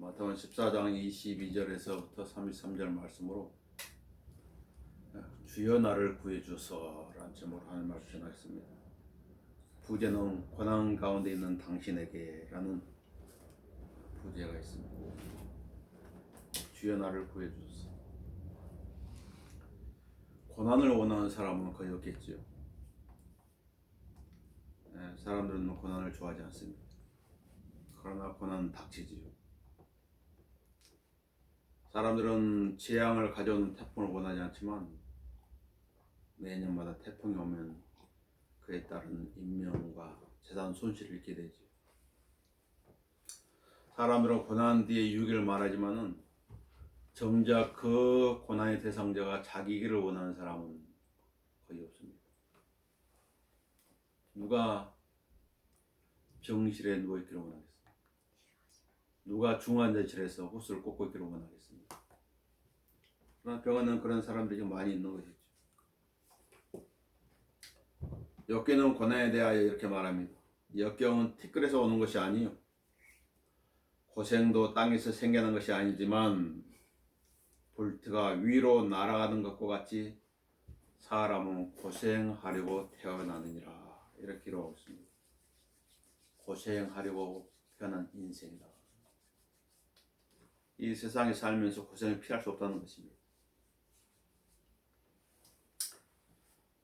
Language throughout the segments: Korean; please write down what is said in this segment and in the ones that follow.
마태복음 14장 22절에서부터 33절 말씀으로 주여 나를 구해주소서라는 제목으로 하는 말씀 전하겠습니다. 부제는 고난 가운데 있는 당신에게라는 부제가 있습니다. 주여 나를 구해주소서. 고난을 원하는 사람은 거의 없겠지요. 사람들은 고난을 좋아하지 않습니다. 그러나 고난은 닥치지요. 사람들은 재앙을 가져오는 태풍을 원하지 않지만 매년마다 태풍이 오면 그에 따른 인명과 재산 손실을 입게 되지. 사람들은 고난 뒤에 유익을 말하지만은 정작 그 고난의 대상자가 자기 길을 원하는 사람은 거의 없습니다. 누가 병실에 누워 있기를 원하겠습니까? 누가 중환자실에서 호스를 꽂고 있기를 원하겠습니까? 그러나 병원은 그런 사람들이 많이 있는 것이죠. 역경은 고난에 대하여 이렇게 말합니다. 역경은 티끌에서 오는 것이 아니요, 고생도 땅에서 생겨난 것이 아니지만 볼트가 위로 날아가는 것과 같이 사람은 고생하려고 태어나느니라, 이렇게 기록하고 있습니다. 고생하려고 태어난 인생이다. 이 세상에 살면서 고생을 피할 수 없다는 것입니다.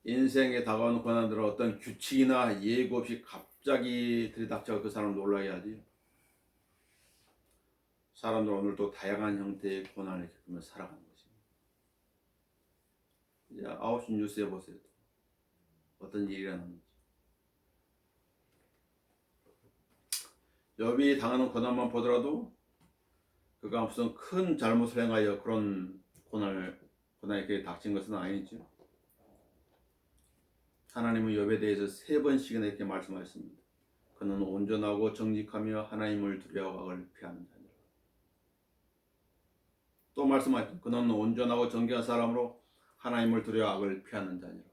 인생에 다가오는 고난들은 어떤 규칙이나 예고 없이 갑자기 들이닥쳐 그 사람을 놀라게 하지. 사람들은 오늘도 다양한 형태의 고난을 겪으며 살아가는 것입니다. 이제 9시 뉴스에 보세요. 어떤 일이 일어났는지. 욥이 당하는 고난만 보더라도 그가 무슨 큰 잘못을 행하여 그런 고난에 그에 닥친 것은 아니죠. 하나님은 욥에 대해서 3번씩이나 이렇게 말씀하셨습니다. 그는 온전하고 정직하며 하나님을 두려워하고 악을 피하는 자니라. 또 말씀하셨죠. 그는 온전하고 정직한 사람으로 하나님을 두려워하고 악을 피하는 자니라.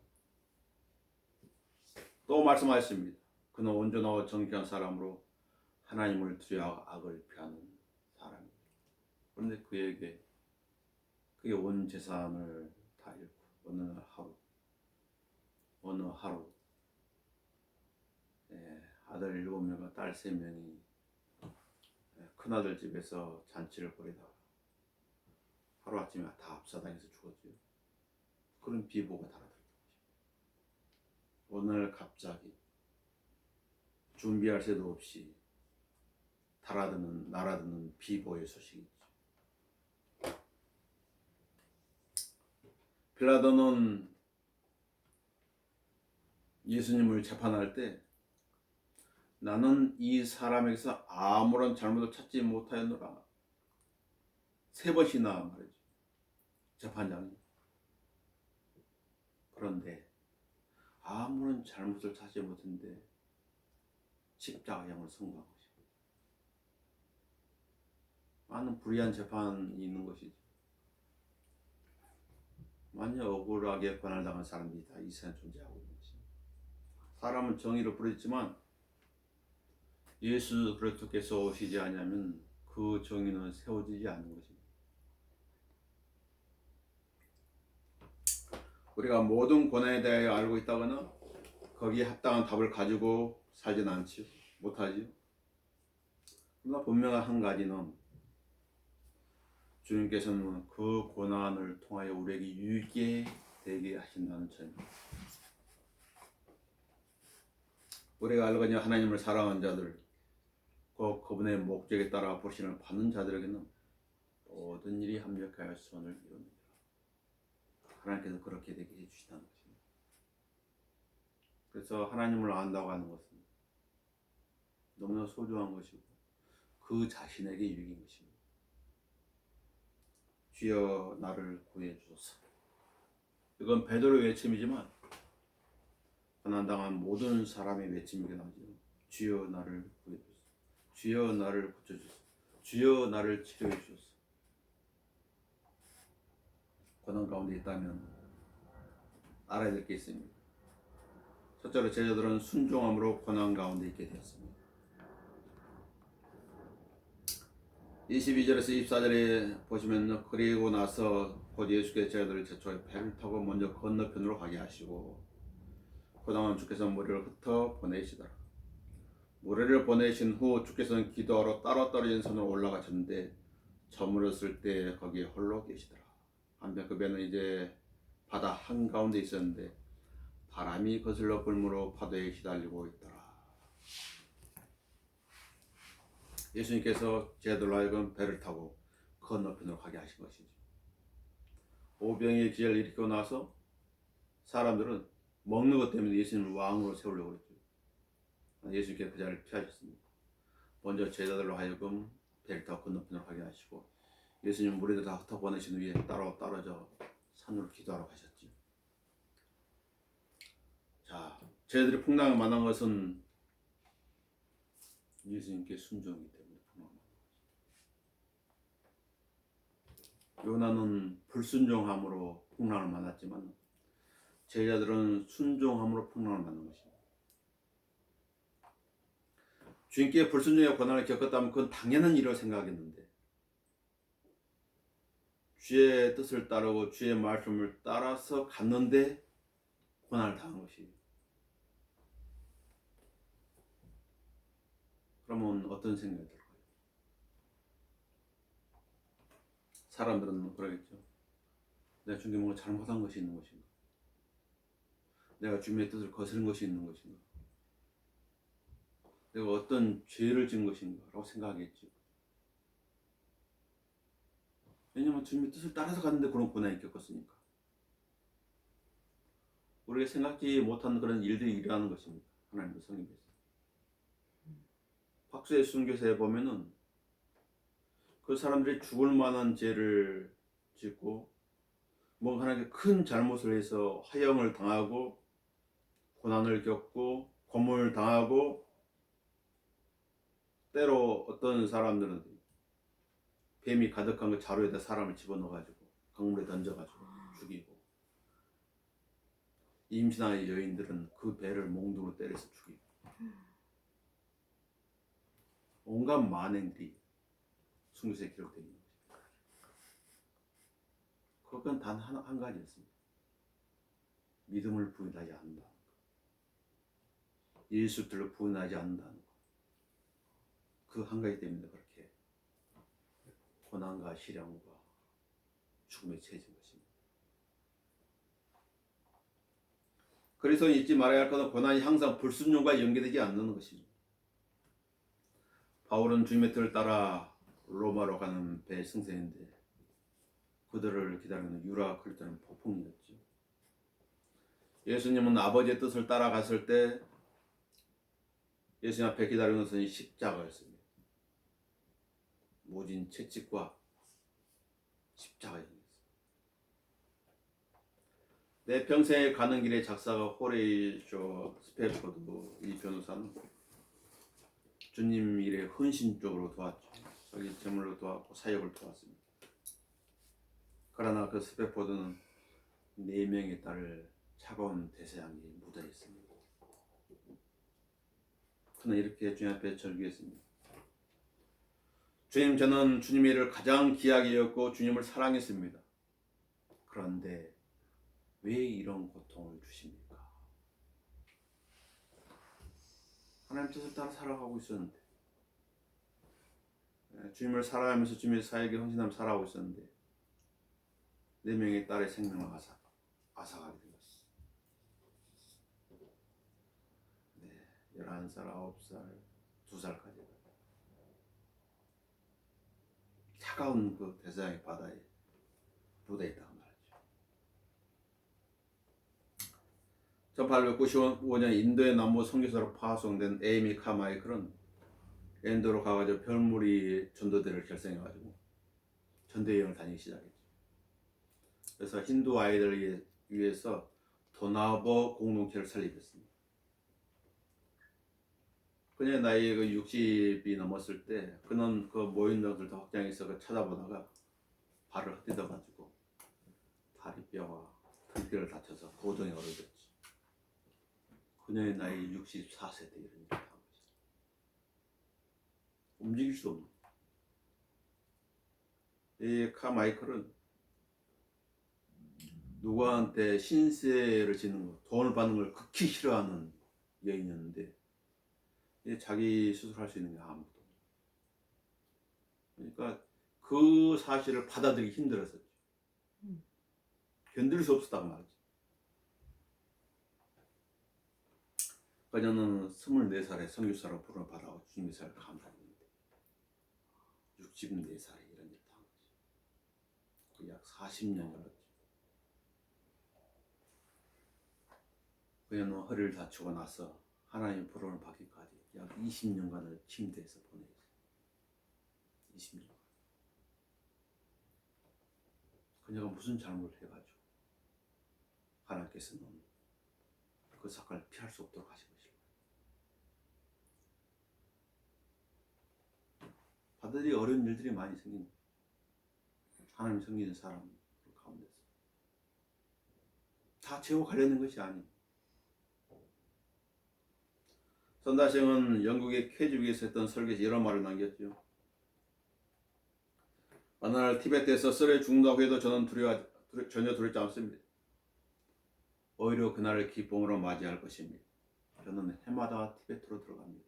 또 말씀하셨습니다. 그는 온전하고 정직한 사람으로 하나님을 두려워하고 악을 피하는 사람이다. 그런데 그에게 그게 온 재산을 다 잃고 어느 하루 아들 7명과 딸 3명이 큰아들 집에서 잔치를 벌이다가 하루아침에 다 압사당해서 죽었죠. 그런 비보가 달아들었던 것입니다. 오늘 갑자기 준비할 새도 없이 날아드는 비보의 소식이죠. 빌라도는 예수님을 재판할 때 나는 이 사람에게서 아무런 잘못을 찾지 못하였노라 3번씩이나 말이죠. 재판장이. 그런데 아무런 잘못을 찾지 못했는데 십자가형을 선고한 것입니다. 많은 불의한 재판이 있는 것이죠. 많이 억울하게 고난을 당한 사람들이 다 이 세상에 존재하고 있는 것입니다. 사람은 정의를 부르지만 예수 그리스도께서 오시지 않으면 그 정의는 세워지지 않는 것입니다. 우리가 모든 고난에 대하여 알고 있다거나 거기에 합당한 답을 가지고 살지는 않지요. 못하지요. 그러나 분명한 한 가지는 주님께서는 그 고난을 통하여 우리에게 유익이 되게 하신다는 점입니다. 우리가 알거니 하나님을 사랑하는 자들, 그분의 목적에 따라 보신을 받는 자들에게는 모든 일이 합력하여 선을 이룹니다. 하나님께서 그렇게 되게 해주신다는 것입니다. 그래서 하나님을 안다고 하는 것은 너무나 소중한 것이고 그 자신에게 유익인 것입니다. 주여 나를 구해 주소서. 이건 베드로의 외침이지만 고난당한 모든 사람의 외침이긴 하죠. 주여 나를 구해 주소서. 주여 나를 고쳐 주소서. 주여 나를 치료해 주소서. 고난 가운데 있다면 알아야 될 게 있습니다. 첫째로 제자들은 순종함으로 고난 가운데 있게 되었습니다. 22절에서 24절에 보시면 그리고 나서 곧 예수께서 제자들을 제초에 배를 타고 먼저 건너편으로 가게 하시고 그 다음 주께서 무리를 흩어 보내시더라. 무리를 보내신 후 주께서는 기도하러 따로 떨어진 산으로 올라가셨는데 저물었을 때 거기에 홀로 계시더라. 한편 그 배는 이제 바다 한가운데 있었는데 바람이 거슬러 불므로 파도에 시달리고 있더라. 예수님께서 제자들로 하여금 배를 타고 건너편으로 가게 하신 것이죠. 오병이의 기회를 일으키고 나서 사람들은 먹는 것 때문에 예수님을 왕으로 세우려고 했죠. 예수님께서 그 자리를 피하셨습니다. 먼저 제자들로 하여금 배를 타고 건너편으로 가게 하시고 예수님 무리들 다 흩어보내신 후에 따로 떨어져 산으로 기도하러 가셨죠. 자, 제자들이 풍랑을 만난 것은 예수님께 순종이기 때문에 풍랑을 만난 것이죠. 요나는 불순종함으로 풍랑을 만났지만 제자들은 순종함으로 풍랑을 만난 것입니다. 주님께 불순종의 고난을 겪었다면 그건 당연한 일이라고 생각했는데 주의 뜻을 따르고 주의 말씀을 따라서 갔는데 고난을 당한 것이. 그러면 어떤 생각이 들까요? 사람들은 그러겠죠. 내가 주님께 뭔가 잘못한 것이 있는 것인가? 내가 주님의 뜻을 거스른 것이 있는 것인가? 내가 어떤 죄를 지은 것인가? 라고 생각하겠죠. 왜냐하면 주님의 뜻을 따라서 갔는데 그런 고난이 겪었으니까. 우리가 생각지 못한 그런 일들이 일어나는 것입니다. 하나님의 성령께서. 박수의 순교사에 보면은 그 사람들이 죽을 만한 죄를 짓고 뭐 하나님께 큰 잘못을 해서 화형을 당하고 고난을 겪고 고문을 당하고 때로 어떤 사람들은 뱀이 가득한 그 자루에다 사람을 집어넣어가지고 강물에 던져가지고 죽이고 임신한 여인들은 그 배를 몽둥으로 때려서 죽이고 온갖 만행들이 순교사에 기록되어 있는 것입니다. 그건 단 한 가지였습니다. 믿음을 부인하지 않는다는 것. 예수들로 부인하지 않는다는 것. 그 한 가지 때문에 그렇게 고난과 시련과 죽음에 처해진 것입니다. 그래서 잊지 말아야 할 것은 고난이 항상 불순종과 연계되지 않는 것입니다. 바울은 주님의 뜻을 따라 로마로 가는 배 승선인데 그들을 기다리는 유라 클리토는 폭풍이었죠. 예수님은 아버지의 뜻을 따라갔을 때 예수님 앞에 기다리는 것은 십자가였습니다. 모진 채찍과 십자가였습니다. 내 평생에 가는 길의 작사가 호레이쇼 스페포드 이 변호사는 주님 일에 헌신적으로 도왔죠. 자기 재물로 도왔고 사역을 도왔습니다. 그러나 그 스페포드는 4명의 딸을 차가운 대서양에 묻어 있습니다. 그는 이렇게 주님 앞에 절규했습니다. 주님, 저는 주님의 일을 가장 귀하게 여겼고 주님을 사랑했습니다. 그런데 왜 이런 고통을 주십니까? 하나님 뜻을 따라 살아가고 있었는데 주님을 사랑하면서 주님의 사역에 헌신하며 살아가고 있었는데 4명의 딸의 생명을 앗아가게 된 것입니다. 11살, 9살, 2살까지 차가운 그 대서양의 바다에 묻어있다고 말하죠. 1895년 인도의 남부 선교사로 파송된 에이미 카마이클은 인도로 가가지고 별무리 전도대를 결성해가지고 전도여행을 다니기 시작했죠. 그래서 힌두 아이들을 위해서 도나보 공동체를 설립했습니다. 그녀의 나이가 60이 넘었을 때 그는 그 모인 놈들도 확장해서 찾아보다가 발을 헛디뎌가지고 다리뼈와 등뼈를 다쳐서 고동에 오르졌지. 그녀의 나이 64세 때 이런 일을 한 거죠. 움직일 수 없는. 이 카마이클은 누구한테 신세를 지는 거, 돈을 받는 걸 극히 싫어하는 여인이었는데 자기 스스로 할 수 있는 게 아무도 없어요. 그러니까 그 사실을 받아들이기 힘들었었죠. 견딜 수 없었단 말이죠. 그녀는 24살에 선교사로 부름을 받아 주님의 사를 감당했는데 64살에 이런 일을 당한 거죠. 약 40년 걸렸죠. 그녀는 허리를 다치고 나서 하나님의 부름을 받기까지 약 20년간을 침대에서 보내었어요. 20년. 그녀가 무슨 잘못을 해가지고 하나님께서는 그 사건을 피할 수 없도록 하신 것일까요? 받아들이기 어려운 일들이 많이 생깁니다. 하나님 섬기는 사람 가운데서 다 죄와 관련된 것이 아니에요. 선다생은 영국의 캐주빅에서 했던 설교에서 이런 말을 남겼죠. 어느 날 티베트에서 썰에 죽는다고 해도 저는 전혀 두렵지 않습니다. 오히려 그날을 기쁨으로 맞이할 것입니다. 저는 해마다 티베트로 들어갑니다.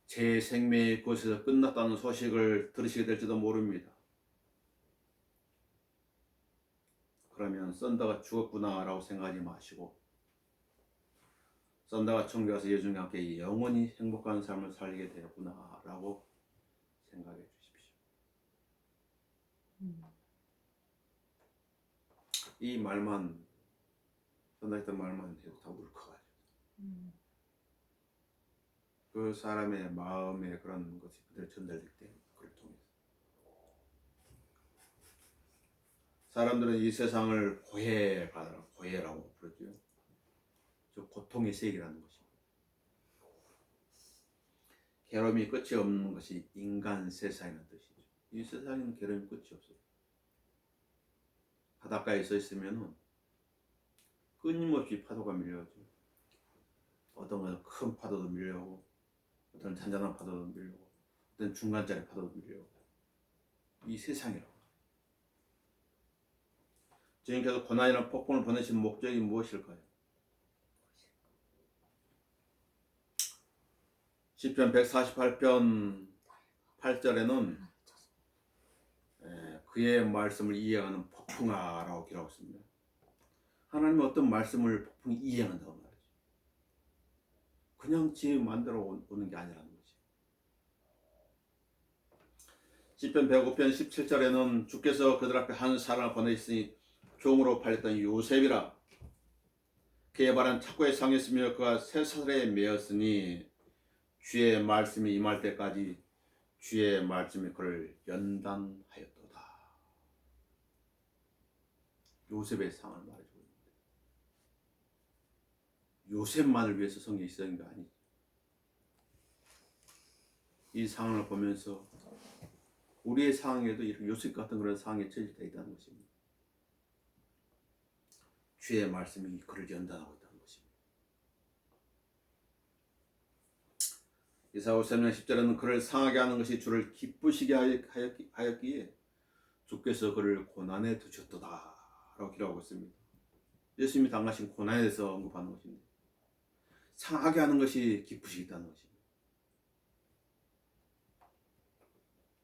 제 생명이 그곳에서 끝났다는 소식을 들으시게 될지도 모릅니다. 그러면 썬다가 죽었구나 라고 생각하지 마시고 썬다가 천국에 가서 예수님과 함께 영원히 행복한 삶을 살게 되었구나 라고 생각해 주십시오. 이 말만, 썬다 했던 말만 해도 다 울컥하죠. 그 사람의 마음에 그런 것이 그대로 전달될 때 그걸 통해서 사람들은 이 세상을 고해라고 부르죠. 저 고통의 세계라는 것입니다. 괴로움이 끝이 없는 것이 인간 세상이라는 뜻이죠. 이 세상에는 괴로움이 끝이 없어요. 바닷가에 서 있으면 끊임없이 파도가 밀려오죠. 어떤 것은 큰 파도도 밀려오고 어떤 잔잔한 파도도 밀려오고 어떤 중간짜리 파도도 밀려오고 이 세상이라고. 주님께서 고난이나 폭풍을 보내신 목적이 무엇일까요? 시편 148편 8절에는 그의 말씀을 이해하는 폭풍아라고 기록하고 있습니다. 하나님은 어떤 말씀을 폭풍이 이해한다고 말이죠. 그냥 지 만들어 오는 게 아니라는 거지. 시편 105편 17절에는 주께서 그들 앞에 한 사람을 보내셨으니 종으로 팔렸던 요셉이라 그의 발은 착고에 상했으며 그가 쇠사슬에 매였으니 주의 말씀이 임할 때까지 주의 말씀이 그를 연단하였도다. 요셉의 상을 말해주고 있는데 요셉만을 위해서 성경이 쓰인 게 아니죠. 이 상황을 보면서 우리의 상황에도 이렇게 요셉 같은 그런 상황에 처질 때 있다는 것입니다. 주의 말씀이 그를 연단하고 있다는 것입니다. 이사야 53장 10절에는 그를 상하게 하는 것이 주를 기쁘시게 하였기에 주께서 그를 고난에 두셨도다 라고 기록하고 있습니다. 예수님이 당하신 고난에 대해서 언급하는 것입니다. 상하게 하는 것이 기쁘시겠다는 것입니다.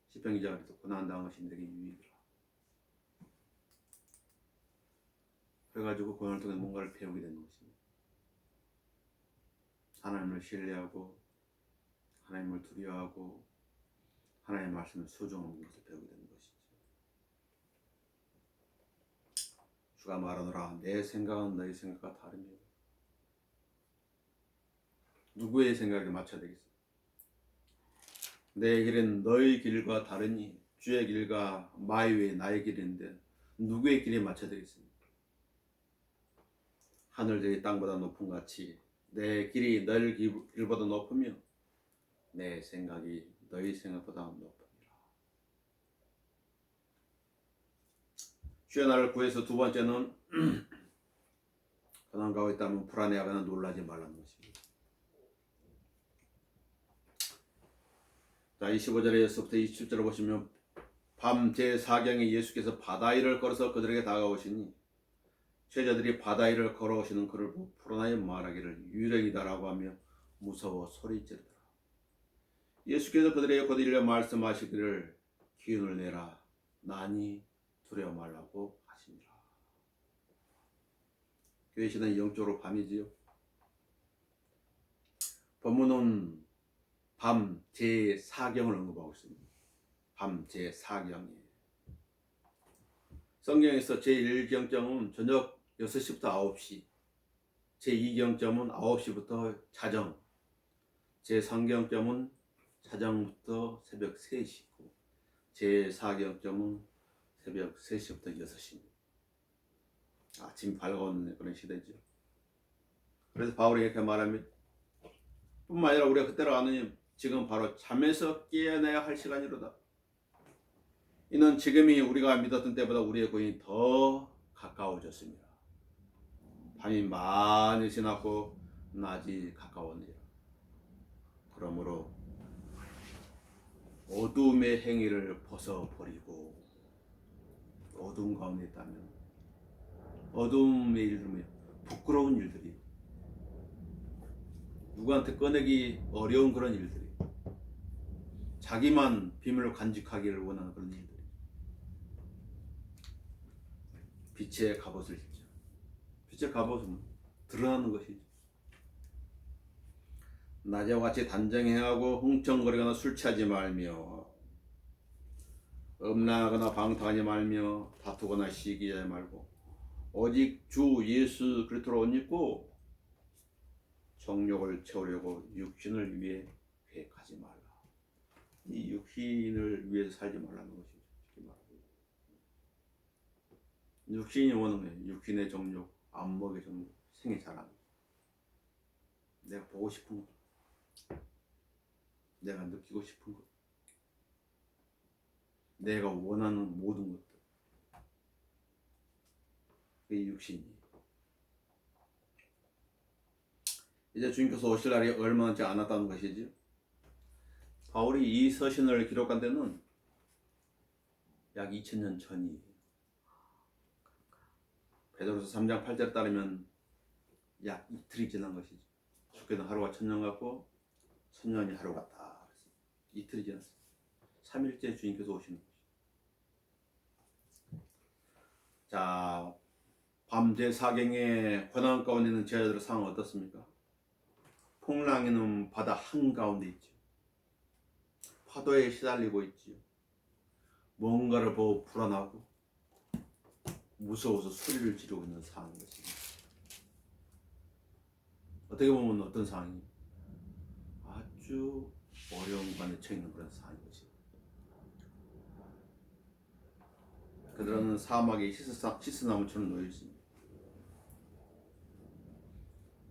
시편 기자가 그래서 고난당한 것이 내게 유익이라. 그래가지고 고난을 통해 뭔가를 배우게 되는 것입니다. 하나님을 신뢰하고 하나님을 두려워하고 하나님의 말씀을 소중한 것을 배우게 되는 것이죠. 주가 말하노라 내 생각은 너희 생각과 다르며 누구의 생각에 맞춰야 되겠습니까? 내 길은 너희 길과 다르니 주의 길과 마의 위 나의 길인데 누구의 길에 맞춰야 되겠습니까? 하늘들이 땅보다 높은 같이 내 길이 너희 길보다 높으며 내 생각이 너희 생각보다 높으니라. 주의 나를 구해서 두 번째는 고난 가운데 있다면 불안해하거나 놀라지 말라는 것입니다. 자, 25절에서부터 27절을 보시면 밤 제4경에 예수께서 바다 위를 걸어서 그들에게 다가오시니 제자들이 바다 위를 걸어오시는 그를 보고 불어나여 말하기를 유령이다라고 하며 무서워 소리지르더라. 예수께서 그들에게 곧 일러 말씀하시기를 기운을 내라 나니 두려워 말라고 하시니라. 교회 시는 영적으로 밤이지요. 본문은 밤 제4경을 언급하고 있습니다. 밤 제4경이에요. 성경에서 제1경점은 저녁 6시부터 9시, 제2경점은 9시부터 자정, 제3경점은 자정부터 새벽 3시고 제4경점은 새벽 3시부터 6시입니다. 아침 밝아오는 그런 시대죠. 그래서 바울이 이렇게 말합니다. 뿐만 아니라 우리가 그때로 아느니 지금 바로 잠에서 깨어나야 할 시간이로다. 이는 지금이 우리가 믿었던 때보다 우리의 구원이 더 가까워졌습니다. 밤이 많이 지났고 낮이 가까웠느니라. 그러므로 어둠의 행위를 벗어버리고 어둠 가운데 있다면 어둠의 일들은 부끄러운 일들이 누구한테 꺼내기 어려운 그런 일들이 자기만 비밀을 간직하기를 원하는 그런 일들이 빛의 갑옷을 입죠. 빛의 갑옷은 드러나는 것이죠. 낮에와 같이 단정해하고 흥청거리거나 술 취하지 말며 음란하거나 방탕하지 말며 다투거나 시기하지 말고 오직 주 예수 그리스도로 옷 입고 정욕을 채우려고 육신을 위해 계획하지 말라. 이 육신을 위해서 살지 말라는 것이죠. 육신이 원하는 육신의 정욕, 안목의 정욕, 생의 자랑. 내가 보고 싶은 것, 내가 느끼고 싶은 것, 내가 원하는 모든 것들. 그게 육신이에요. 이제 주님께서 오실 날이 얼마 남지 않았다는 것이지. 바울이 이 서신을 기록한 데는 약 2000년 전이에요. 베드로서 3장 8절에 따르면 약 이틀이 지난 것이죠. 죽게는 하루가 1000년 같고 1000년이 하루 같다. 이틀이 지났어요. 3일째 주님께서 오시는 것이죠. 자, 밤 제4경의 고난 가운데 있는 제자들의 상황은 어떻습니까? 풍랑이는 바다 한가운데 있죠. 파도에 시달리고 있지요. 뭔가를 보고 불안하고 무서워서 소리를 지르고 있는 상황인 것입니다. 어떻게 보면 어떤 상황이 아주 어려운 관에 처해 있는 그런 상황인 것입니다. 그들은 사막에 시스나무처럼 놓여 있습니다.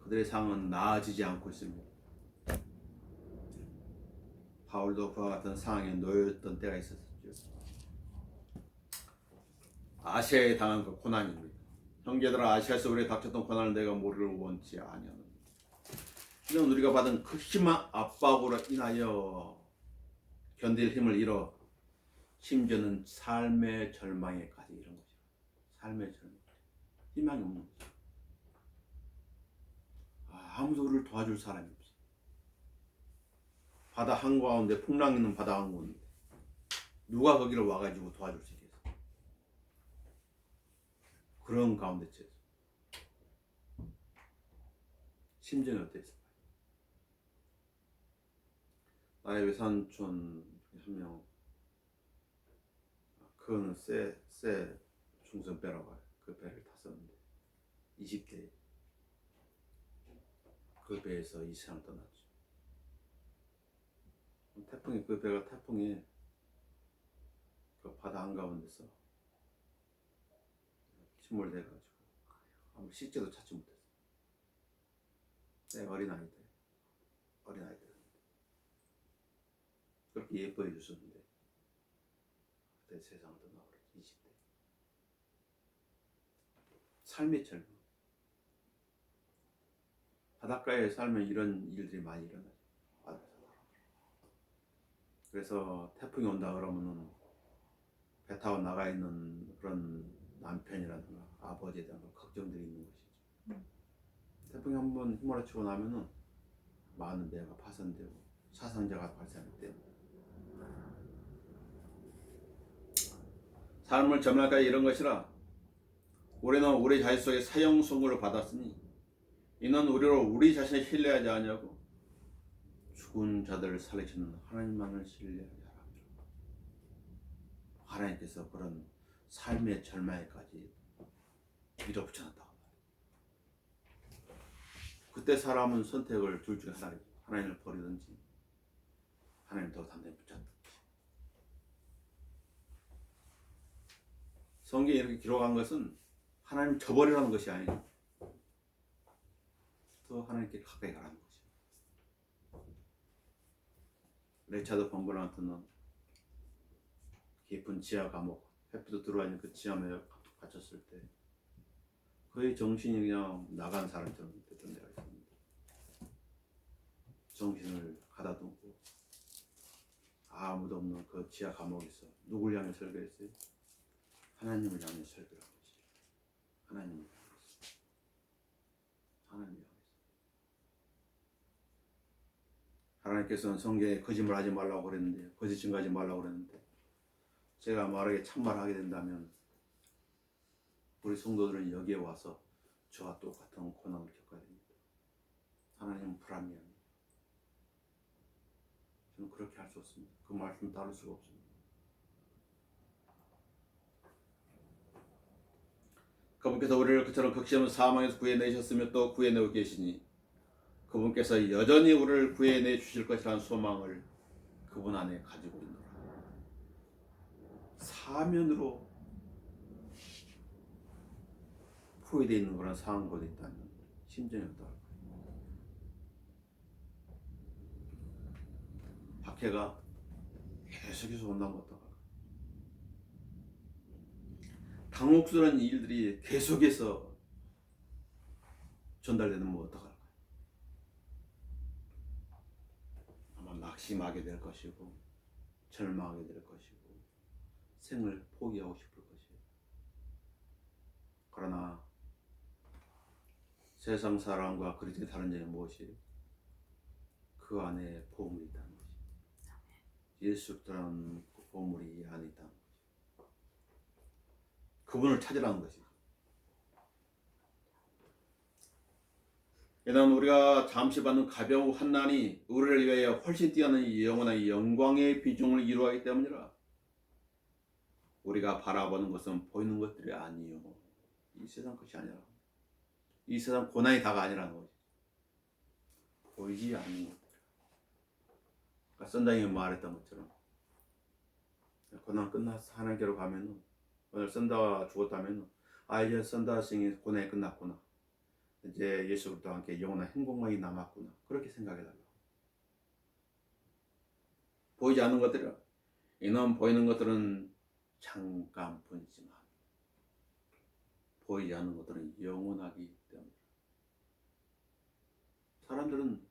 그들의 상황은 나아지지 않고 있습니다. 바울도 그와 같은 상황에 놓였던 때가 있었죠. 아시아에 당한 그 고난입니다. 형제들아, 아시아에서 우리에 닥쳤던 고난을 내가 모르기를 원치 아니하노니 이는 우리가 받은 그 심한 압박으로 인하여 견딜 힘을 잃어 심지어는 삶의 절망에까지 이른 것이죠. 삶의 절망, 희망이 없는 거죠. 아무도 우리를 도와줄 사람이 없어. 바다 한가운데, 풍랑 있는 바다 한가운데 누가 거기를 와가지고 도와줄 수 있겠어? 그런 가운데 처해서 심정이 어땠을까요? 나의 외삼촌 한 명, 그거는 새 중선배라고 해요. 그 배를 탔었는데 20대 그 배에서 이 세상을 떠났죠. 태풍이 그 바다 한가운데서 침몰돼가지고 아무 실제도 찾지 못했어. 내 어린아이들 그렇게 예뻐해 줬었는데 그때 세상을 떠나버렸지. 20대 삶의 절망. 바닷가에 살면 이런 일들이 많이 일어나요. 그래서 태풍이 온다 그러면은 배 타고 나가 있는 그런 남편이라든가 아버지에 대한 걱정들이 있는 것이죠. 태풍이 한번 휘몰아치고 나면은 많은 배가 파손되고 사상자가 발생하기 때문에 삶을 점날까지 이런 것이라 우리는 우리 자식 속에 사형 선고를 받았으니 이는 우리로 우리 자신을 신뢰하지 아니하고 죽은 자들을 살리시는 하나님만을 신뢰하지 않아. 하나님께서 그런 삶의 절망에까지 밀어붙여놨다고 말이에요. 그때 사람은 선택을 둘 중에 하나죠. 하나님을 버리든지 하나님 더 단단히 붙잡든지. 성경에 이렇게 기록한 것은 하나님 저버리라는 것이 아니죠. 더 하나님께 가까이 가라는 거죠. 레차드 범버란트는 깊은 지하 감옥, 햇빛도 들어와 있는 그 지하에 갇혔을 때 거의 정신이 그냥 나간 사람처럼 됐던 데가 있습니다. 정신을 가다듬고 아무도 없는 그 지하 감옥에서 누굴 향해 설교했어요? 하나님을 향해 설교를 한 것이죠. 하나님을 향해서. 하나님을 향해서. 하나님께서는 성경에 거짓말 하지 말라고 그랬는데, 거짓 증거하지 말라고 그랬는데, 제가 만약에 참말을 하게 된다면 우리 성도들은 여기에 와서 저와 똑같은 고난을 겪어야 됩니다. 하나님은 불합리합니다. 저는 그렇게 할 수 없습니다. 그 말씀 다룰 수가 없습니다. 그분께서 우리를 그처럼 극심한 사망에서 구해내셨으며 또 구해내고 계시니 그분께서 여전히 우리를 구해내 주실 것이라는 소망을 그분 안에 가지고 있노라. 사면으로 포위되어 있는 그런 상황이 있다면 심정이 어떨까요? 박해가 계속해서 온다면 어떨까요? 당혹스러운 일들이 계속해서 전달되면 어떡할까요? 아마 낙심하게 될 것이고 절망하게 될 것이고 생을 포기하고 싶을 것이에요. 그러나 세상 사람과 그리스도의 다른 점이 무엇이에요? 그 안에 보물이 있다는 것이에요. 예수 그리스도라는 보물이 이 안에 있다는 것이에요. 그분을 찾으라는 것이죠. 이는 우리가 잠시 받는 가벼운 환난이 우리를 위하여 훨씬 뛰어난 영원한 영광의 비중을 이루어하기 때문이라. 우리가 바라보는 것은 보이는 것들이 아니요, 이 세상 것이 아니라, 이 세상 고난이 다가 아니라는 거지. 보이지 않는 것들. 그러니까 선장이 말했던 것처럼 고난 끝나서 하나님께로 가면은, 오늘 선다가 죽었다면 이제 선다 스승이 고난이 끝났구나, 이제 예수 그리스도와 함께 영원한 행복만이 남았구나, 그렇게 생각해달라고. 보이지 않는 것들이라. 이는 보이는 것들은 잠깐뿐이지만 보이지 않는 것들은 영원하기 때문에. 사람들은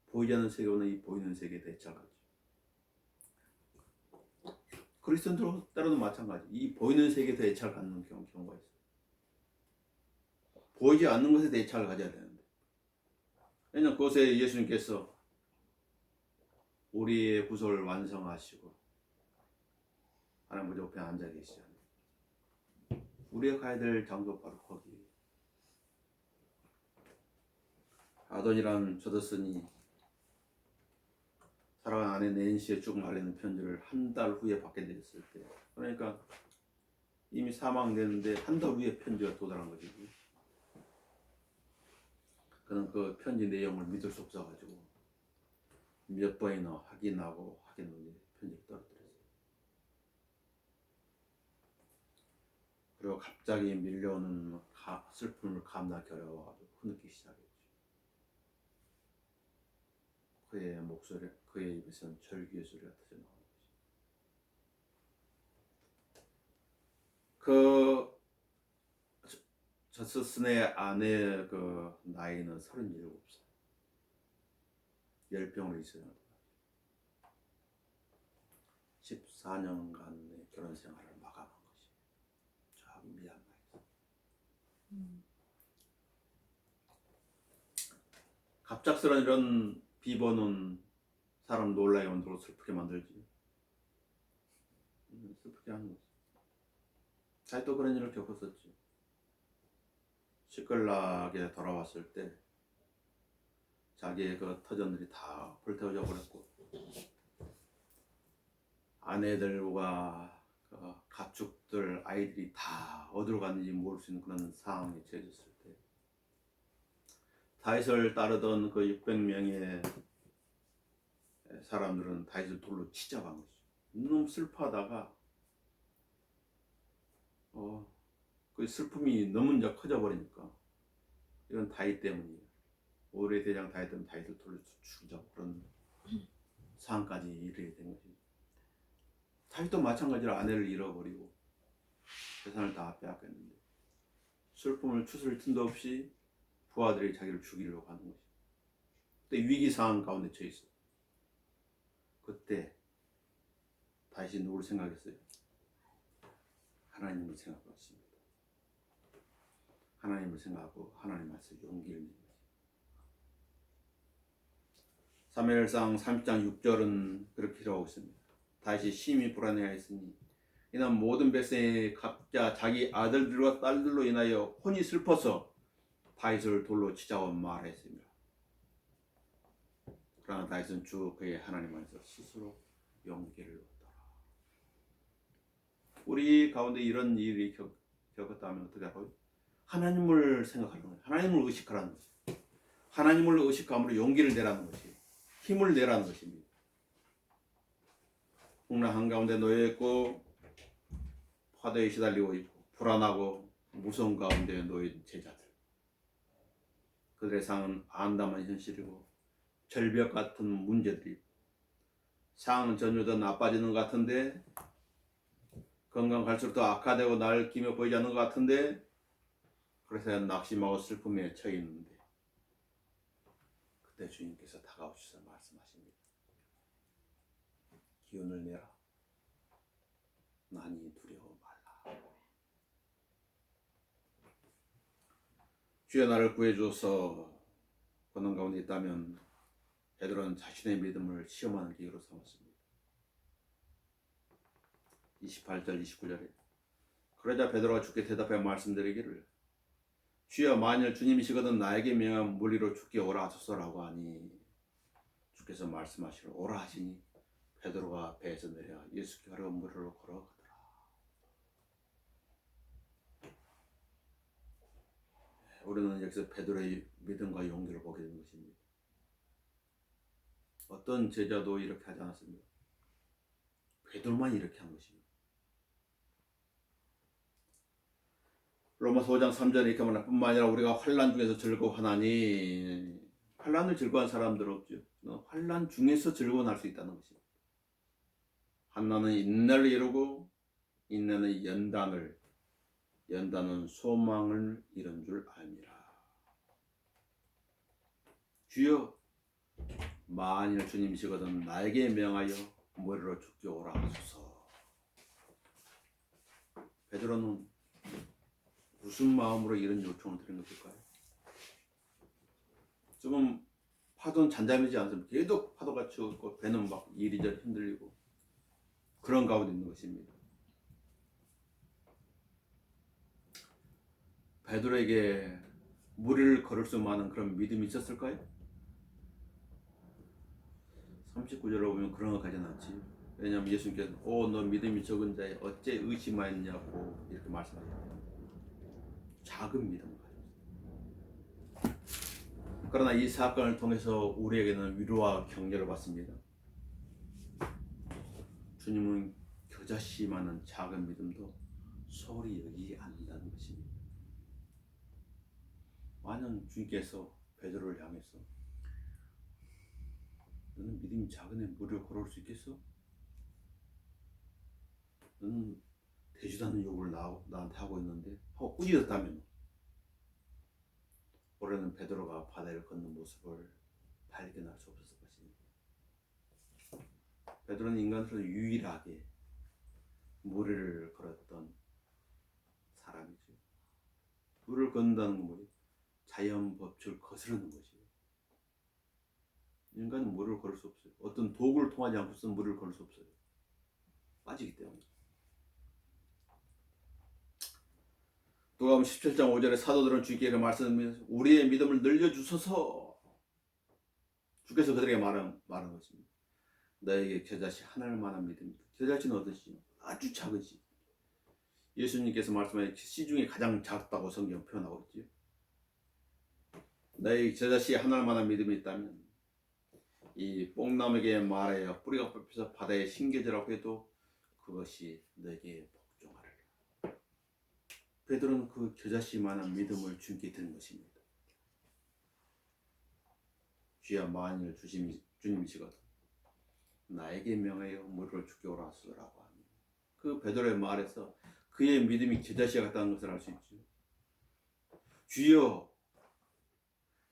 보이지 않는 세계와는 이 보이는 세계에 대처하죠. 그리스도인들도 때로는 마찬가지. 이 보이는 세계에 대처를 갖는 경우가 있어요. 보이지 않는 것에 대처를 가져야 되는데, 왜냐하면 그것에 예수님께서 우리의 구속을 완성하시고 하나님 보좌 옆에 앉아 계시잖아요. 우리가 가야 될 장소 바로 거기에요. 아돈이란 조더슨이 사랑하는 아내 낸시의 죽음을 알리는 편지를 한 달 후에 받게 됐을 때, 그러니까 이미 사망됐는데 한 달 후에 편지가 도달한 거지. 그는 그 편지 내용을 믿을 수 없어가지고 몇 번이나 확인하고 편지를 떨어뜨렸어요. 그리고 갑자기 밀려오는 슬픔을 감당하기 어려워가지고 흐느끼기 시작했죠. 그의 목소리, 그의 입에서는 절규의 소리가 터져 나오는 거죠. 저스슨의 아내의 그 나이는 37살. 열병으로 있어요. 14년간의 결혼 생활을 미얀마에서. 갑작스런 이런 비번은 사람 놀라게 만들고 슬프게 만들지. 슬프게 하는 거지. 자기도 그런 일을 겪었었지. 시끌나게 돌아왔을 때 자기의 그 터전들이 다 불태워져 버렸고, 아내들과 그 가축들, 아이들이 다 어디로 갔는지 모를 수 있는 그런 상황에 처해졌을 때, 다윗을 따르던 그 600명의 사람들은 다윗을 돌로 치자간 거죠. 너무 슬퍼하다가 그 슬픔이 너무 이제 커져 버리니까, 이건 다윗 때문이에요. 오래 대장 다윗 때문에 다윗을 돌로 죽이자고 그런 상황까지 이르게 된 거죠. 다윗도 마찬가지로 아내를 잃어버리고 재산을 다 빼앗겼는데, 슬픔을 추스릴 틈도 없이 부하들이 자기를 죽이려고 하는 것이. 그때 위기 상황 가운데 처해 있어. 그때 다윗이 누구를 생각했어요? 하나님을 생각했습니다. 하나님을 생각하고 하나님 말씀 용기를 낸 거지. 사무엘상 30장 6절은 그렇게 기록하고 있습니다. 다윗이 심히 불안해하였으니 이는 모든 백성이 각자 자기 아들들과 딸들로 인하여 혼이 슬퍼서 다윗을 돌로 치자고 말했습니다. 그러나 다윗은 주 그의 하나님 안에서 스스로 용기를 얻더라. 우리 가운데 이런 일이 겪었다면 어떻게 할까요? 하나님을 생각하는 거예요. 하나님을 의식하라는 거죠. 하나님을 의식함으로 용기를 내라는 것이, 힘을 내라는 것입니다. 풍랑 한가운데 놓여있고 파도에 시달리고 있고 불안하고 무서운 가운데 놓인 제자들, 그들의 상은 암담한 현실이고 절벽 같은 문제들이, 상은 전혀 더 나빠지는 것 같은데, 건강 갈수록 더 악화되고 날 기며 보이지 않는 것 같은데, 그래서 낙심하고 슬픔에 처해 있는데, 그때 주님께서 다가오셔서 말씀하십니다. 기운을 내라. 나니 두려워 말라. 주여 나를 구해줘서 고난 가운데 있다면 베드로는 자신의 믿음을 시험하는 기회로 삼았습니다. 28절 29절에 그러자 베드로가 주께 대답하여 말씀드리기를, 주여 만일 주님이시거든 나에게 명한 물리로 주께 오라 하소서라고 하니, 주께서 말씀하시러 오라 하시니 베드로가 배에서 내려 예수께 가려 물으로 걸어가더라. 우리는 여기서 베드로의 믿음과 용기를 보게 되는 것입니다. 어떤 제자도 이렇게 하지 않았습니다. 베드로만 이렇게 한 것입니다. 로마서 5장 3절에 이렇게 말하는 뿐만 아니라 우리가 환난 중에서 즐거워하나니, 환난을 즐거워한 사람들 없죠. 환난 중에서 즐거워할 수 있다는 것입니다. 환난은 인내를 이루고 인내는 연단은 소망을 이룬 줄 알미라. 주여 만일 주님이시거든 나에게 명하여 머리로 죽게 오라 하소서. 베드로는 무슨 마음으로 이런 요청을 드린 것일까요? 지금 파도는 잔잔하지 않습니다. 계속 파도가 치고 있고 배는 막 이리저리 흔들리고 그런 가운데 있는 것입니다. 베드로에게 무리를 걸을 수 많은 그런 믿음이 있었을까요? 39절로 보면 그런 것 가진 않지. 왜냐하면 예수님께서 너 믿음이 적은 자에 어째 의심하였냐고 이렇게 말씀하셨어요. 작은 믿음을 가졌어요. 그러나 이 사건을 통해서 우리에게는 위로와 격려를 받습니다. 주님은 겨자씨 많은 작은 믿음도 소홀히 여기지 않는다는 것입니다. 만약 주님께서 베드로를 향해서 너는 믿음이 작은 애 무리를 걸어올 수 있겠어? 너는 되지도 않는 요구를 나한테 하고 있는데 하고 꾸짖었다면, 올해는 베드로가 바다를 걷는 모습을 발견할 수 없었을 것입니다. 베드로는 인간으로 유일하게 무리를 걸었던 사람이었습니다. 물을 걷는다는 건 뭐예요? 자연 법칙을 거스르는 것이에요. 인간은 물을 걸을 수 없어요. 어떤 도구를 통하지 않고서는 물을 걸을 수 없어요. 빠지기 때문에. 누가복음 17장 5절에 사도들은 주께 말씀하면서 우리의 믿음을 늘려주소서. 주께서 그들에게 말한 것입니다. 너에게 겨자씨 하늘만한 믿음이다. 겨자씨는 어떠시? 아주 작으지. 예수님께서 말씀하신 씨 중에 가장 작다고 성경 표현하고 있지요. 너에게 겨자씨 하늘만한 믿음이 있다면 이 뽕나무에게 말하여 뿌리가 뽑혀서 바다에 심겨지라고 해도 그것이 너에게 복종하리라. 베드로는 그 겨자씨만한 믿음을 주님께 드린 것입니다. 주야 만일 주님이시거든 나에게 명하여 물을 주게 오라 하소서라고 합니다. 그 베드로의 말에서 그의 믿음이 겨자씨 같다는 것을 알 수 있죠. 주여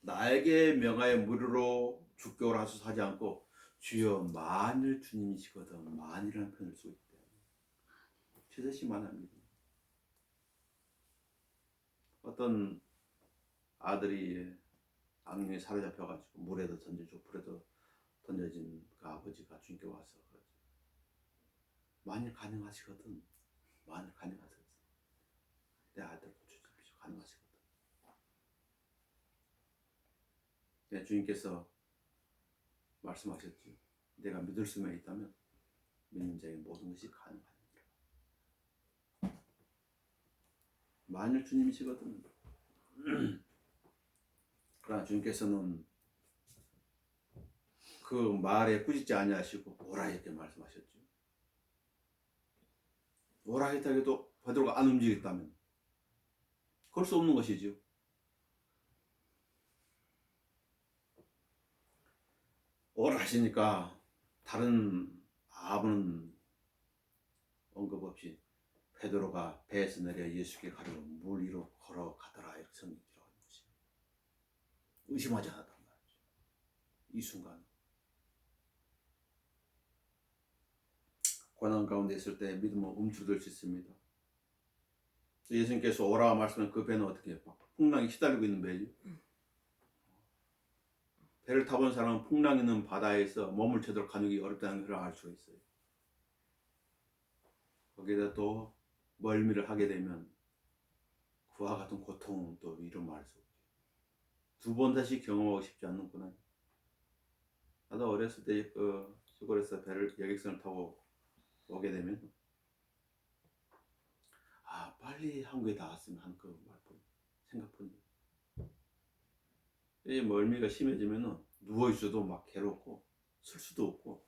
나에게 명하여 물으로 주게 오라 하소서 하지 않고 주여 만일 주님이시거든 만이라는 표현을 쓰고 있기 때문에 겨자씨만한 믿음. 어떤 아들이 악령에 사로잡혀가지고 물에도 던져지고 불에도 던져진 그 아버지가 주님께 와서 그러죠. 만일 가능하시거든 만일 가능하시거든 내 아들 고쳐주십시오. 가능하시거든. 네, 주님께서 말씀하셨죠. 내가 믿을 수만 있다면 믿는 자에게 모든 것이 가능하니라. 만일 주님이시거든. 그러나 주님께서는 그 말에 꾸짖지 아니하시고 오라 이렇게 말씀하셨죠. 오라 했다 해도 베드로가 안 움직였다면 그럴 수 없는 것이죠. 오라 하시니까 다른 아무런 언급 없이 베드로가 배에서 내려 예수께 가려고 물 위로 걸어가더라 이렇게 성경이라고 하는 것이 의심하지 않았단 말이죠. 이 순간 고난 가운데 있을 때 믿음은 움츠러들 수 있습니다. 예수님께서 오라 말씀하면 그 배는 어떻게 해요? 풍랑이 휘달리고 있는 배죠. 배를 타본 사람은 풍랑 있는 바다에서 몸을 제대로 가누기 어렵다는 것을 알 수가 있어요. 거기에다 또 멀미를 하게 되면 그와 같은 고통은 또 이루 말할 수 없죠. 두 번 다시 경험하고 싶지 않는구나. 나도 어렸을 때 그 시골에서 배를 여객선을 타고 오게 되면 아 빨리 한국에 닿았으면 하는 그 말뿐 생각뿐이에요. 이 멀미가 심해지면 누워 있어도 막 괴롭고 쓸 수도 없고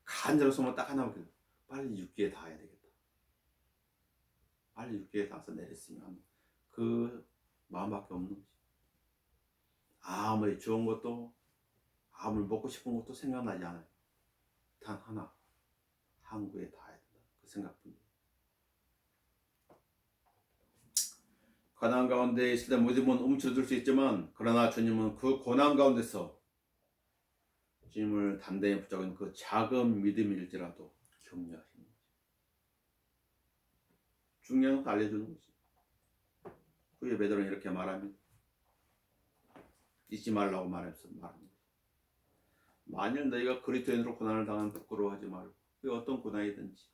간절해서만 딱 하나 먹게 돼. 빨리 육지에 닿아야 되겠다. 빨리 육지에 닿아서 내렸으면 그 마음밖에 없는 거지. 아무리 좋은 것도 아무리 먹고 싶은 것도 생각나지 않아요. 단 하나 항구에 닿아야 된다. 그 생각뿐이에요. 고난 가운데 있을 때 모든 움츠러들 수 있지만 그러나 주님은 그 고난 가운데서 주님을 단단히 붙잡은 그 작은 믿음일지라도 격려하시는 거죠. 중요한 거 알려주는 거지. 후에 베드로는 이렇게 말합니다. 잊지 말라고 말하면서 말합니다. 만일 너희가 그리스도인으로 고난을 당하면 부끄러워하지 말고 그 어떤 고난이든지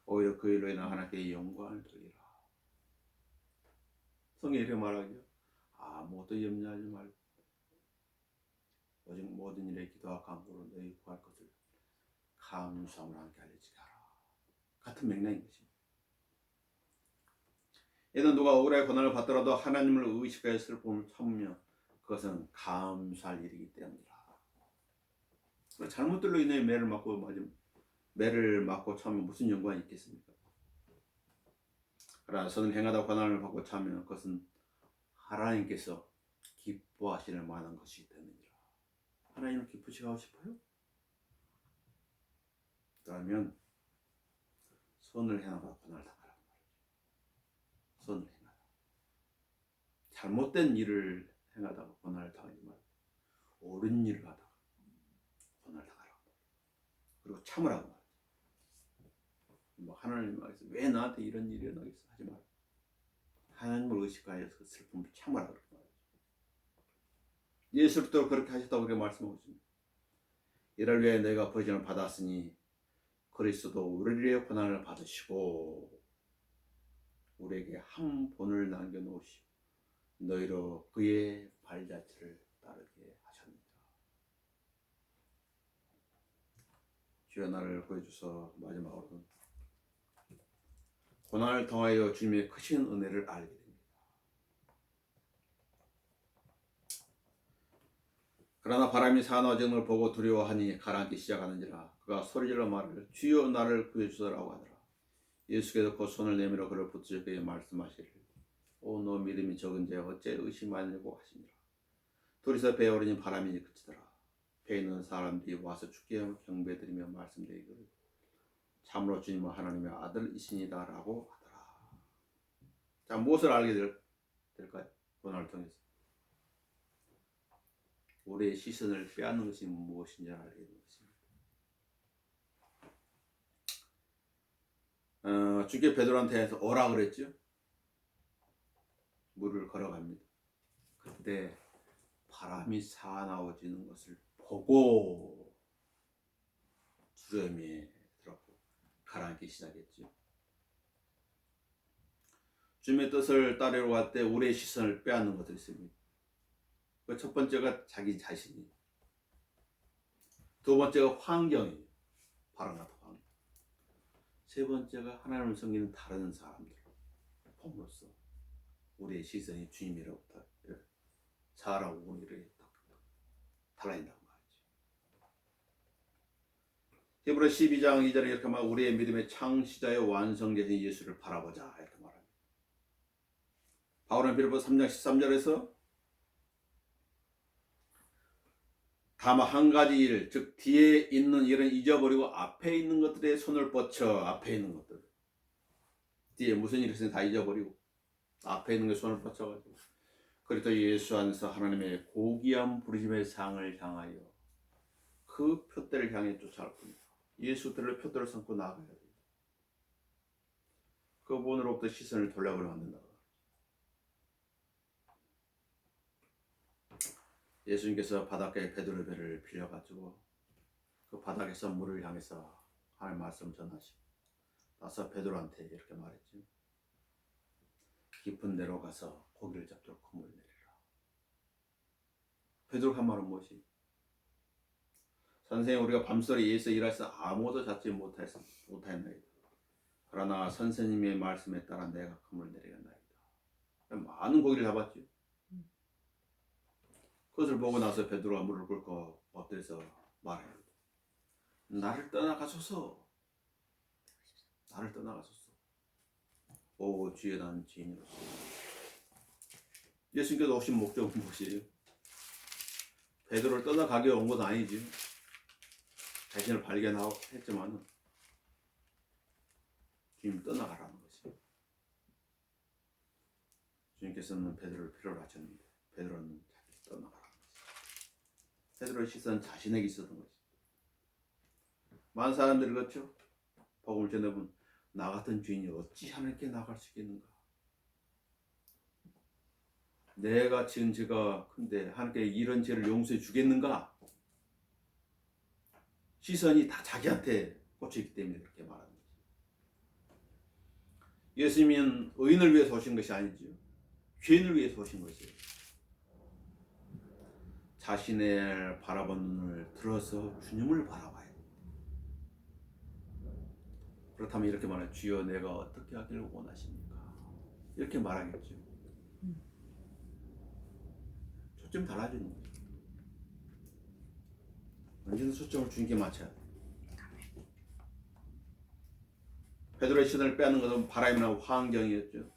오히려 그 일로 인해 하나님께 영광을 돌리라. 성경이 이렇게 말하죠. 아무것도 염려하지 말고 오직 모든 일에 기도와 간구로 너희 구할 것을 감사함으로 함께 알려지게 하라. 같은 맥락인 것입니다. 이는 누가 억울하게 고난을 받더라도 하나님을 의식하여 슬픔을 참으며 그것은 감사할 일이기 때문이라. 잘못들로 인해 매를 맞고 참으면 무슨 연관이 있겠습니까? 그러나 선을 행하다 고난을 받고 참으면 그것은 하나님께서 기뻐하시는 만한 것이기 때문이라. 하나님을 기쁘시게 하고 싶어요? 그러면 선을 행하다 고난을 당하라고 말이죠. 선을 행하다. 잘못된 일을 행하다가 고난을 당하지 말고 옳은 일을 하다가 고난을 당하라고 말이죠. 그리고 참으라고 말이죠. 하나님 말해서 왜 나한테 이런 일이 일어나겠어 하지 말고 하나님을 의식하여 그 슬픔을 참으라 그렇게 말하죠. 예수도 그렇게 하셨다고 그렇게 말씀하고 있습니다. 이를 위해 내가 버림을 받았으니 그리스도도 우리를 위해 고난을 받으시고 우리에게 한 본을 남겨놓으시고 너희로 그의 발자취를 따르게 하셨느니라. 주여 나를 구해주셔서 마지막으로는 고난을 통하여 주님의 크신 은혜를 알게 됩니다. 그러나 바람이 사나워지는 걸 보고 두려워하니 가라앉기 시작하는지라 그가 소리질러 말을 주여 나를 구해주소서라고 하더라. 예수께서 그 손을 내밀어 그를 붙드셔 그에게 말씀하시기를 오 너 믿음이 적은지 어째 의심하느냐고 하시니라. 둘이서 배에 오르니 바람이 그치더라. 배에 있는 사람들이 와서 주께 경배드리며 말씀드리기를 참으로 주님은 하나님의 아들이시니다 라고 하더라. 자, 무엇을 알게 될까요? 고난을 통해서 우리의 시선을 빼앗는 것이 무엇인지 알게 되는 것입니다. 주께 베드로한테 오라 그랬죠. 물을 걸어갑니다. 그때 바람이 사나워지는 것을 보고 두려움이 들었고 가라앉기 시작했죠. 주님의 뜻을 따르려고 할 때 우리의 시선을 빼앗는 것들이 있습니다. 그 첫 번째가 자기 자신이에요. 두 번째가 환경이에요. 바람 같은 환경. 세 번째가 하나님을 섬기는 다른 사람들 봄으로써 우리의 시선이 주님으로부터 자라고 우리를 달라진다고 말이죠. 히브리 12장 2절에 이렇게 말 우리의 믿음의 창시자여 완성되신 예수를 바라보자 이렇게 말합니다. 바울은 빌립보 3장 13절에서 다만 한 가지 일, 즉 뒤에 있는 일은 잊어버리고 앞에 있는 것들에 손을 뻗쳐 앞에 있는 것들 뒤에 무슨 일이 있으면 다 잊어버리고 앞에 있는 것에 손을 뻗쳐가지고 그리스도 예수 안에서 하나님의 고귀한 부르심의 상을 향하여 그 표대를 향해 쫓아갈 겁니다. 예수들을 표대로 삼고 나아가야 돼요. 그분으로부터 시선을 돌려보려 만든다. 예수님께서 바닷가에 베드로의 배를 빌려가지고 그 바닥에서 물을 향해서 하나님의 말씀을 전하시고 나서 베드로한테 이렇게 말했죠. 깊은 데로 가서 고기를 잡도록 그물을 내리라. 베드로가 한 말은 무엇이? 선생님 우리가 밤소리 예수에 일하셔서 아무것도 잡지 못하였나이다. 그러나 선생님의 말씀에 따라 내가 그물을 내리겠나이다. 많은 고기를 잡았죠. 그것을 보고 나서 베드로가 물을 꿇고 엎드려서 말해요. 나를 떠나가소서. 나를 떠나가소서. 오 주여 난 죄인이로서. 예수님께서 오신 목적은 무엇이에요? 베드로를 떠나가게 온 건 아니지. 자신을 발견했지만 주님 떠나가라는 것이에요. 주님께서는 베드로를 필요로 하셨는데 베드로는 자기 떠나가라는 것이에요. 베드로의 시선은 자신에게 있었던 것이죠. 많은 사람들이 그렇죠. 복음을 전해본 나 같은 주인이 어찌 하나님께 나갈 수 있겠는가? 내가 지은 죄가 큰데 하나님께 이런 죄를 용서해 주겠는가? 시선이 다 자기한테 꽂혀있기 때문에 그렇게 말하는 거죠. 예수님은 의인을 위해서 오신 것이 아니죠. 죄인을 위해서 오신 것이에요. 자신을 바라보는 눈을 들어서 주님을 바라봐야 돼요. 그렇다면 이렇게 말해요. 주여 내가 어떻게 하기를 원하십니까? 이렇게 말하겠죠. 초점이 달라지는 거예요. 언제든 초점을 주님께 맞춰야 돼요. 베드로의 시선을 빼앗는 것은 바람이나 환경이었죠.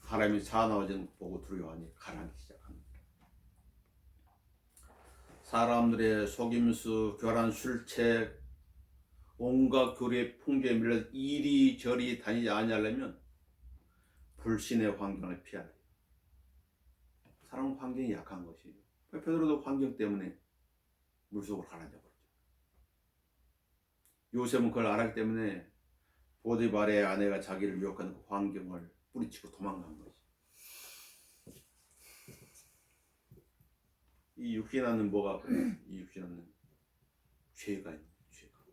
바람이 사나워지는 것 보고 두려워하니 가라앉기 시작합니다. 사람들의 속임수, 교란, 술책, 온갖 교리의 풍조에 밀려 이리저리 다니지 않으려면 불신의 환경을 피해야 돼요. 사람 환경이 약한 것이에요. 베드로도 환경 때문에 물속으로 가라앉아 버렸죠. 요셉은 그걸 알았기 때문에 보디발의 아내가 자기를 유혹하는 그 환경을 뿌리치고 도망간 거지. 이 육신 안은 뭐가 이 육신 안은 죄가 있는 거야, 죄가.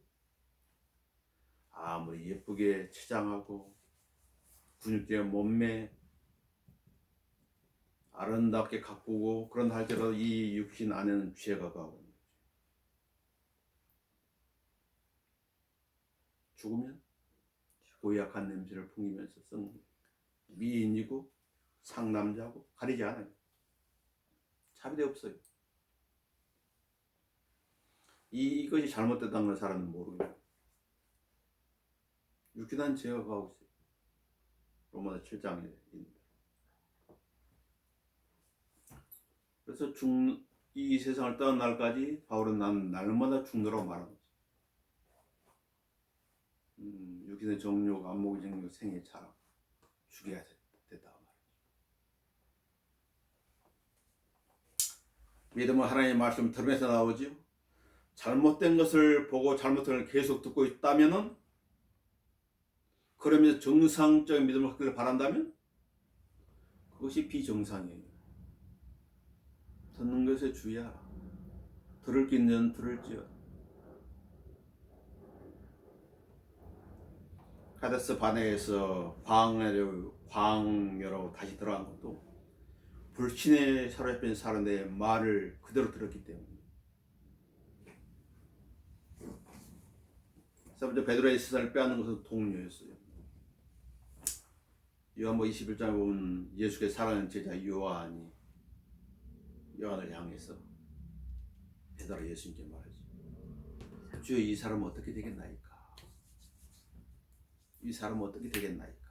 아무리 예쁘게 치장하고 근육질 몸매 아름답게 가꾸고 그런다 할지라도 이 육신 안에는 죄가 가고 있는 거지. 죽으면 고약한 냄새를 풍기면서 썩는 거야. 미인이고 상남자고 가리지 않아요. 차별이 없어요. 이것이 잘못됐다는 걸 사람은 모르겠어요. 육신한 죄가 가고 있어요. 로마서 7장에 있는데. 그래서 이 세상을 떠난 날까지 바울은 난 날마다 죽노라고 말하는 거지. 육신의 정욕, 안목의 정욕, 생의 자랑 죽여야 됐다 말이지. 믿음은 하나님의 말씀을 들으면서 나오지요. 잘못된 것을 보고 잘못된 것을 계속 듣고 있다면은, 그러면서 정상적인 믿음을 갖기를 바란다면 그것이 비정상이에요. 듣는 것에 주의하라. 들을 끼는 들을지어다. 카데스 바네에서 광야로 다시 들어간 것도 불신에 사로잡힌 사람들의 말을 그대로 들었기 때문에. 세 번째, 베드로의 시선을 빼앗는 것은 동료였어요. 요한복음 21장에 보면 예수께서 사랑하는 제자 요한을 향해서 베드로 예수님께 말하지. 주여, 이 사람은 어떻게 되겠나이까? 이 사람은 어떻게 되겠나이까?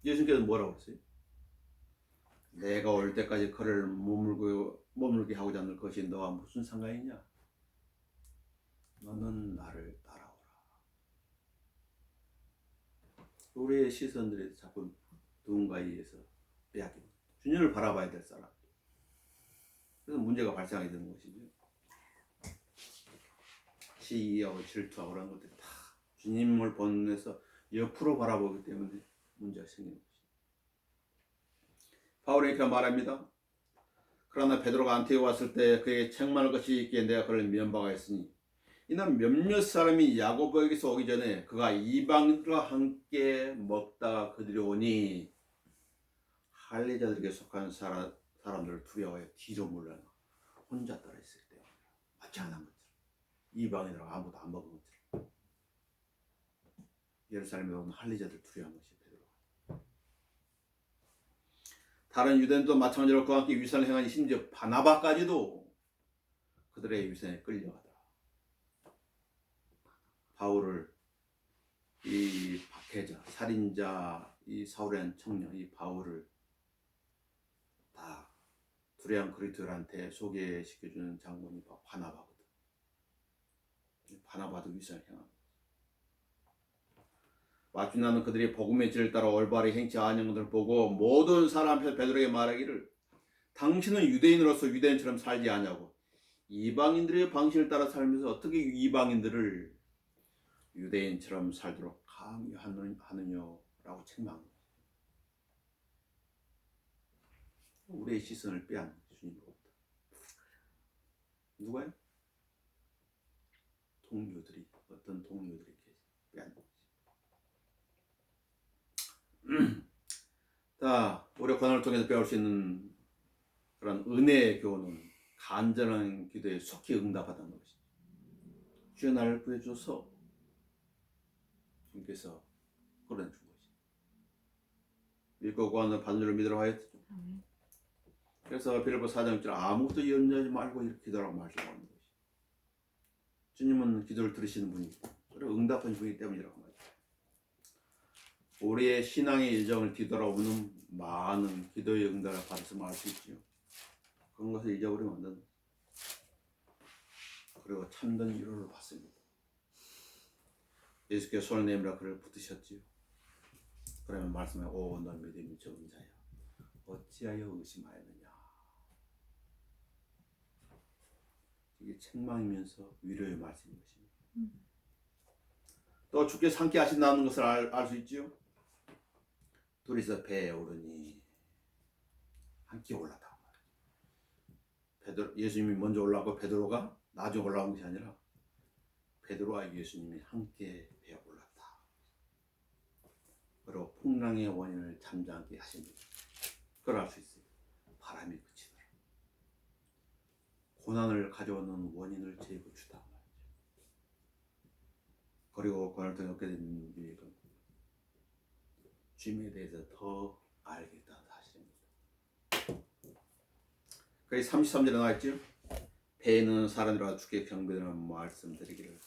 예수님께서 뭐라고 했어요? 내가 올 때까지 그를 머물게 하고자 하는 것이 너와 무슨 상관이냐? 너는 나를 따라오라. 우리의 시선들이 자꾸 누군가에 의해서 빼앗기고 주님을 바라봐야 될 사람. 그래서 문제가 발생하게 되는 것이죠. 시기하고 질투하고 그런 것들이 다 주님을 보면서 옆으로 바라보기 때문에 문제가 생기는 것이죠. 바울이 이렇게 말합니다. 그러나 베드로가 안티오에 왔을 때 그에게 책망할 것이 있기에 내가 그를 미운 바가 있으니 이는 몇몇 사람이 야고보에게서 오기 전에 그가 이방인들과 함께 먹다가 그들이 오니 할례자들에게 속한 사람들을 두려워해 뒤로 물러나 혼자 따라 있을 때 마찬가지한 것처럼 이방인들하고 아무도 안 먹은 것처럼 예루살렘에 오면 할례자들 두려워한 것이 베드로가. 다른 유대인도 마찬가지로 그와 함께 위선을 행하니 심지어 바나바까지도 그들의 위선에 끌려가다. 바울을 이 박해자, 살인자, 이 사울이라는 청년, 이 바울을 다 두레한 그리스도인한테 소개시켜주는 장본이 바나바거든. 바나바도 위선을 행합니다. 마침 나는 그들이 복음의 질을 따라 올바르게 행치 아니한 것을 보고 모든 사람 앞에서 베드로에게 말하기를 당신은 유대인으로서 유대인처럼 살지 않냐고. 이방인들의 방식을 따라 살면서 어떻게 이방인들을 유대인처럼 살도록 강요하느냐라고 책망합니다. 우리의 시선을 빼앗는 주님으로부터. 누가요? 동료들이, 어떤 동료들이 빼앗는 거지. 자, 우리 고난을 통해서 배울 수 있는 그런 은혜의 교훈은 간절한 기도에 속히 응답하다는 것이죠. 주여 나를 구해줘서 주님께서 끌어준 것이. 믿고 구하는 받는 줄을 믿으라고 하였죠. 그래서 빌립보 4장 6절 아무것도 염려하지 말고 이렇게 기도하라고 말씀하는 것이. 주님은 기도를 들으시는 분이고 그리고 응답하는 분이기 때문이라고 말이죠. 우리의 신앙의 일정을 뒤돌아보면 많은 기도의 응답을 받았음을 알 수 있지요. 그런 것을 잊어버리면 안 된다. 그리고 참된 위로를 받습니다. 예수께서 손을 내밀어 그를 붙드셨지요. 그러면 말씀해 오 넌 믿음이 적은 자야 어찌하여 의심하였느냐. 이게 책망이면서 위로의 말씀인 것입니다. 또 주께서 함께 하신다는 것을 알 수 있지요. 둘이서 배에 오르니 함께 올랐다고 말해요. 베드로, 예수님이 먼저 올라가고 베드로가 나중에 올라온 것이 아니라 베드로와 예수님이 함께 배에 올랐다. 그리고 풍랑의 원인을 잠잠게 하십니다. 그걸 알 수 있어요. 바람이 그치더라. 고난을 가져오는 원인을 제거 주다 말이죠. 그리고 고난을 통해 얻게 된 유익은 주님에 대해서 더 알겠다는 사실입니다. 그래서 33절에 나와있죠. 배에 있는 사람들과 주께 경배하는 말씀드리기를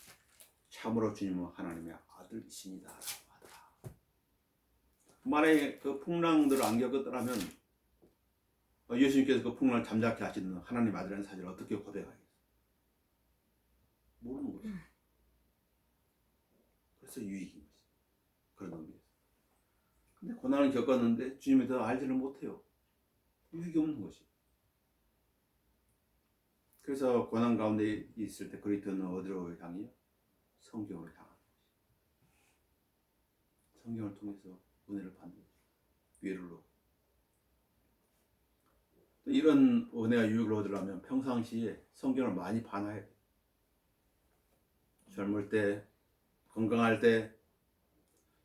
참으로 주님은 하나님의 아들이십니다 라고 하더라. 만약에 그 풍랑들을 안 겪었더라면 예수님께서 그 풍랑을 잠잠케 하시는 하나님 아들이라는 사실을 어떻게 고백하겠어요? 모르는 거죠. 그래서 유익인 거죠. 그런 의미에서. 근데 고난을 겪었는데 주님에 대해 알지를 못해요. 유익이 없는 것이. 그래서 고난 가운데 있을 때 그리스도는 어디로 향해요? 성경으로 향하는 것이. 성경을 통해서 은혜를 받는 것이. 위로를 얻고. 이런 은혜와 유익을 얻으려면 평상시에 성경을 많이 반화해야 돼요. 젊을 때, 건강할 때,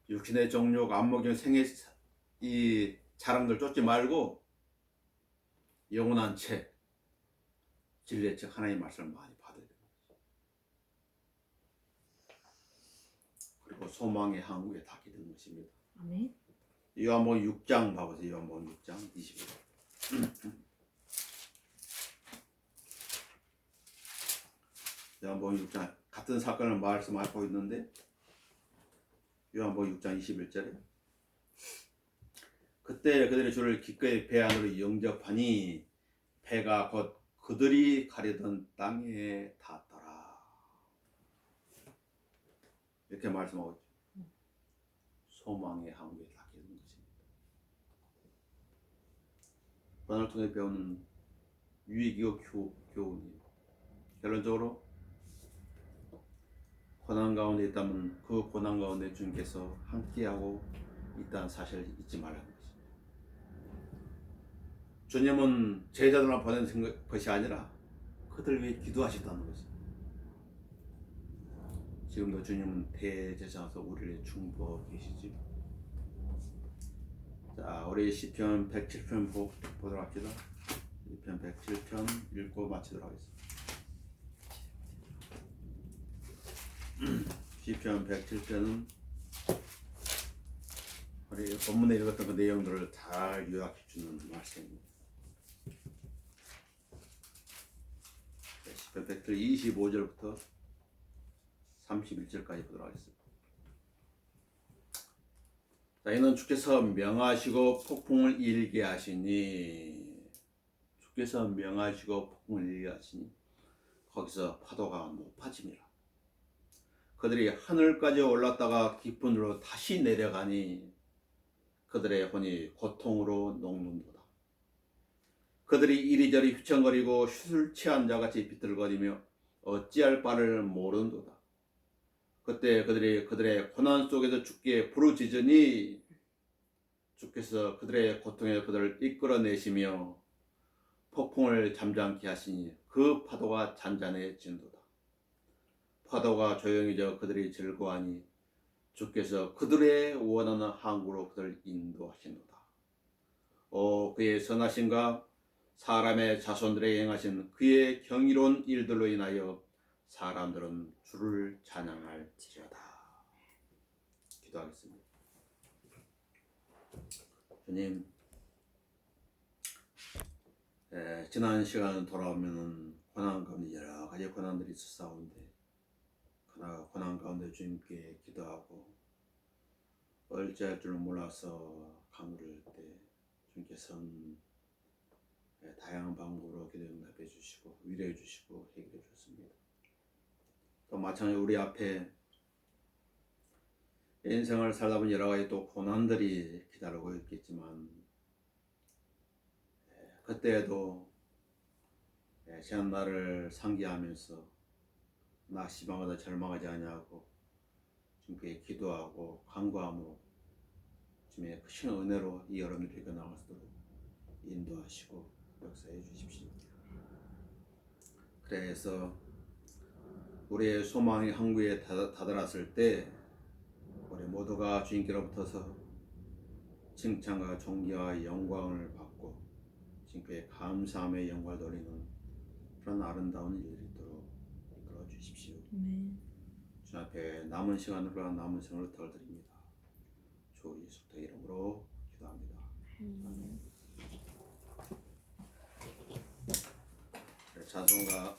육신의 정욕, 안목의 생애 이 자랑들 쫓지 말고 영원한 책, 진리의 책 하나님의 말씀을 많이 받아야 됩니다. 그리고 소망의 항구에 닿게 되는 것입니다. 아멘. 요한복음 6장 봐보세요. 요한복음 6장 21절. 요한복음 6장 같은 사건을 말씀하고 있는데 요한복음 6장 21절에 그때 그들의 주를 기꺼이 배 안으로 영접하니 배가 곧 그들이 가려던 땅에 닿았더라. 이렇게 말씀하고 있죠. 소망의 항구에 닿게 되는 것입니다. 고난을 통해 배우는 유익이고 교훈이에요. 결론적으로 고난 가운데 있다면 그 고난 가운데 주님께서 함께하고 있다는 사실을 잊지 말라는 것입니다. 주님은 제자들만 보내는 것이 아니라 그들 위해 기도하셨다는 것입니다. 지금도 주님은 대제사장으로서 우리를 중보하고 계시지. 자, 우리 시편 107편 보도록 합시다. 시편 107편 읽고 마치도록 하겠습니다. 시편 107편은 우리 본문에 읽었던 그 내용들을 잘 요약해 주는 말씀입니다. 시편 107 25절부터 31절까지 보도록 하겠습니다. 자, 이는 주께서 명하시고 폭풍을 일게 하시니, 주께서 명하시고 폭풍을 일게 하시니 거기서 파도가 높아집니다. 그들이 하늘까지 올랐다가 깊은 데로 다시 내려가니 그들의 혼이 고통으로 녹는도다. 그들이 이리저리 휘청거리고 술 취한 자같이 비틀거리며 어찌할 바를 모르는도다. 그때 그들이 그들의 고난 속에서 주께 부르짖으니 주께서 그들의 고통에서 그들을 이끌어내시며 폭풍을 잠잠케 하시니 그 파도가 잔잔해진도다. 파도가 조용해져 그들이 즐거워하니 주께서 그들의 원하는 항구로 그들을 인도하시노다. 오, 그의 선하심과 사람의 자손들에게 행하신 그의 경이로운 일들로 인하여 사람들은 주를 찬양할지어다. 기도하겠습니다. 주님, 지난 시간 돌아오면은 고난 가운데 여러 가지 고난들이 있었사온데 고난 가운데 주님께 기도하고 어찌할 줄 몰라서 강물을 때 주님께서는 다양한 방법으로 기도 응답해 주시고 위로해 주시고 해결해 주셨습니다. 또 마찬가지로 우리 앞에 인생을 살다 보니 여러 가지 또 고난들이 기다리고 있겠지만 그때에도 지난 날을 상기하면서 낙심하거나 절망하지 아니하고 주님께 기도하고 간구함으로 주님의 크신 은혜로 이 여러분들이 나갈 수 있도록 인도하시고 역사해 주십시오. 그래서 우리의 소망이 항구에 다다랐을 때 우리 모두가 주님께로부터서 칭찬과 존귀와 영광을 받고 주님께 감사함의 영광을 돌리는 그런 아름다운 일이 있도록 이끌어 주십시오. 주 앞에 남은 시간으로 남은 생을 덜드립니다. 주 예수 그리스도의 이름으로 기도합니다. 아멘. 자손과